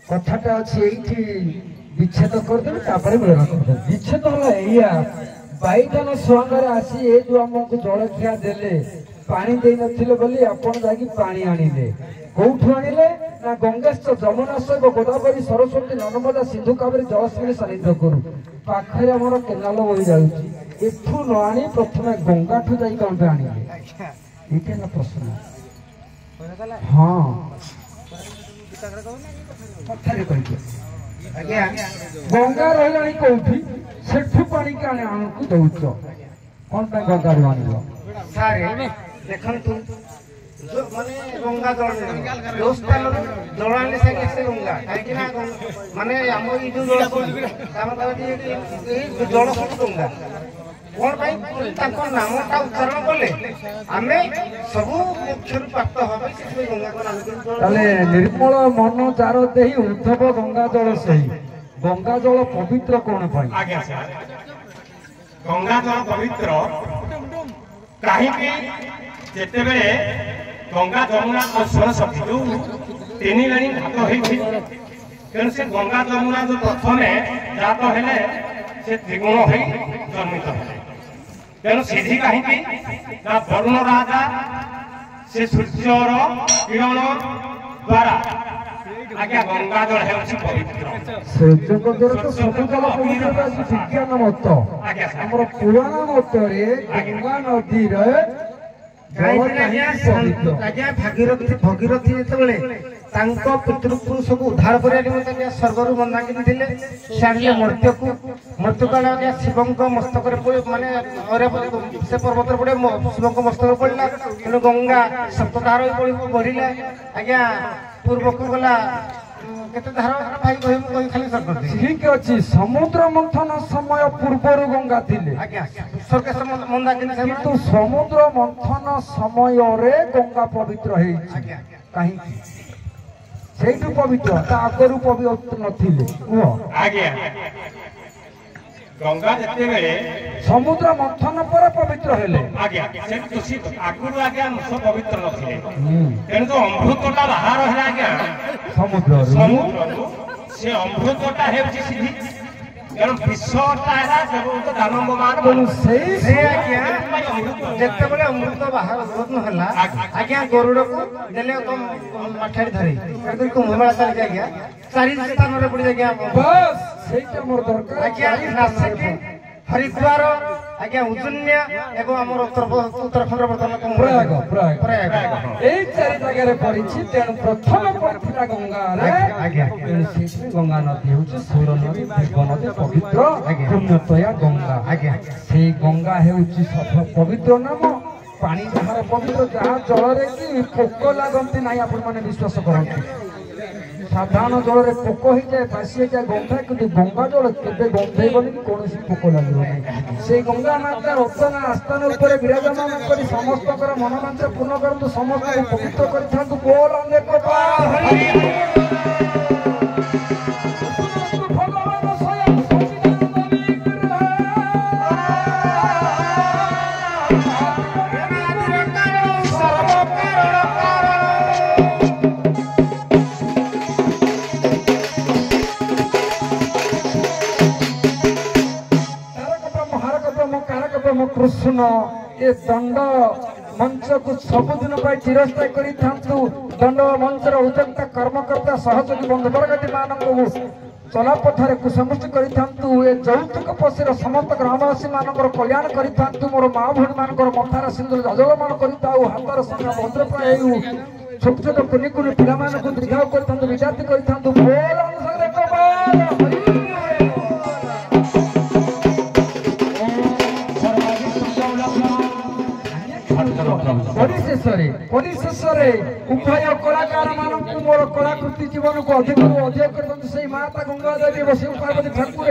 कथाटा अच्छी विच्छेद करदे मिलन करदे विच्छेद है बैठन सुआंगे आसी ये जो आमको जलखिया देले पानी दे नथिले बोली आपण जाकी पानी आनिले कोठु आनिले ना गंगेश जमुना सहित गोदावरी सरस्वती नर्मदा सिंधु कावेरी जलस्मिनी सनिध करू पाखरे हमर केनाल बही जाउची एठु न आनी प्रथमे गंगाठु जाई कोन आनिले एके ना प्रश्न हां कथारे कहि आज्ञा गंगा रहलानी कोठी सेठु पानी काने आमको दउछ कोन पे गंगा रो आनिलो सारे देखंतु जो माने गंगा जल जो स्थान जलाने से गंगा काहे ना माने हम ई जो जल काम कहती ए जल सब गंगा कोन भाई ताको नामटा उच्चारण कले हमें सब मुख्य प्राप्त होबे से गंगा को नाम तले निर्मल मन चारो देही उद्धव गंगा जल सही गंगा जल पवित्र कोन भाई आज्ञा सर गंगा जल पवित्र काहे कि जेते बेले गंगा जमुना और सरस्वती जो तीन लाइन घाट होई तेणु से गंगा जमुना जो प्रथमे जात हेले से त्रिगुण होई जन्मित हेले तेणु सीधी कहीं ना वरुण राजा से सूर्यर किरण द्वारा आज्ञा गंगा जल है पवित्र सूर्य को द्वारा तो सब जल पवित्र है विज्ञान मत हमर पुराण मत रे गंगा नदी रे भगीरथी जेतबेले तांको पितृपुरुष को उद्धार करिया निमंते स्वर्गरु मंदा किथिले साडले मृत्यु काल आज्ञा शिवंक मस्तक रे माने अरे से पर्वत रे पड़े शिवंक मस्तक पड़ला तेनु गंगा सप्तधार बढ़िला आज्ञा पूर्व को गला केते धार भाई कहि खाली सर कर ठीक अछि समुद्र मंथन समय पूर्वरु गंगा थिले आज्ञा स्वर्ग से मंदा किंतु समुद्र मंथन समय रे गंगा पवित्र हे आज्ञा काहे सेठु पवित्र ता आगरु पवित्र नथिले ओ आज्ञा गंगा जते बेले समुद्र मंथन पर पवित्र हेले आज्ञा से तुसी आगरु आज्ञा सब पवित्र नथिले तेन तो अमृतटा बाहर है आज्ञा समुद्र से अमृतटा हे सीधी कारण विश्वटा है जब दानवमान बोलु से आज्ञा जते बेले अमृत बाहर उत्पन्न हला आज्ञा गरुड़ को देले तो माठारी धरे कर को मुहमेला चल आज्ञा चारि स्थान रे पड़ी आज्ञा बस सेटा मोर दरकार आज्ञा नासे हरिद्वार आज्ञा उज्जैनिया एवं आमर उत्तराखंड वर्तमान प्रयाग प्रयाग এই চারি জায়গায় পড়িছি তেଣୁ ପ୍ରଥମ ପଡ଼ିଥିଲା ଗଙ୍ଗାରେ ତେଣୁ ସେଇଥିପାଇଁ ଗଙ୍ଗା ନଦୀ ହେଉଛି ସୌର ନଦୀ ଦେବ ନଦୀ ପବିତ୍ର ପୁଣ୍ୟତୟା ଗଙ୍ଗା ସେଇ ଗଙ୍ଗା ହେଉଛି ପବିତ୍ର ନାମ ପାଣି ଯାହାର ପବିତ୍ର ଯାହା ଜଳରେ କି ପୋକ ଲାଗନ୍ତି ନାହିଁ ଆପଣମାନେ ବିଶ୍ୱାସ କରନ୍ତି ସାଧାରଣ ଜଳରେ ପୋକ ହେଇଯାଏ ବାସି ହେଇଯାଏ ଗନ୍ଧାଏ କିନ୍ତୁ ଗଙ୍ଗା ଜଳ କେବେ ଗନ୍ଧେଇବନି କି କୌଣସି ପୋକ ଲାଗିବ ନାହିଁ ସେଇ ଗଙ୍ଗା ମାତା ରଚନା ଆସ୍ଥାନ ଉପରେ ବିରାଜମାନ କରି ସମସ୍ତଙ୍କର ମନୋବାଞ୍ଛା ପୂର୍ଣ୍ଣ କରନ୍ତୁ ସମସ୍ତଙ୍କୁ ପବିତ୍ର କରିଥାନ୍ତୁ ବୋଲ ଅନେକ कृष्ण ये दंड मंच को सबुदिन चिरस्थायी कर दंड मंचर उद्योक्ता कर्मकर्ता सहयोगी बंधु वर्गती मान चला पथार कुसमुष्टि कर यौतुक पशीर समस्त ग्रामवासी मान कल्याण कर मोर माँ भूणी मान मथार सिंदूर जजलमान कर हाथर संग भद्रप्राय छोट छोट कुनि कुनि पिला दीर्घाव कर विद्यार्थी कर परिशेषे उभय कलाकार मानक मोर कलाकृति जीवन को अधिक अधिक कर माता गंगा देवी बसी पार्वती ठाकुर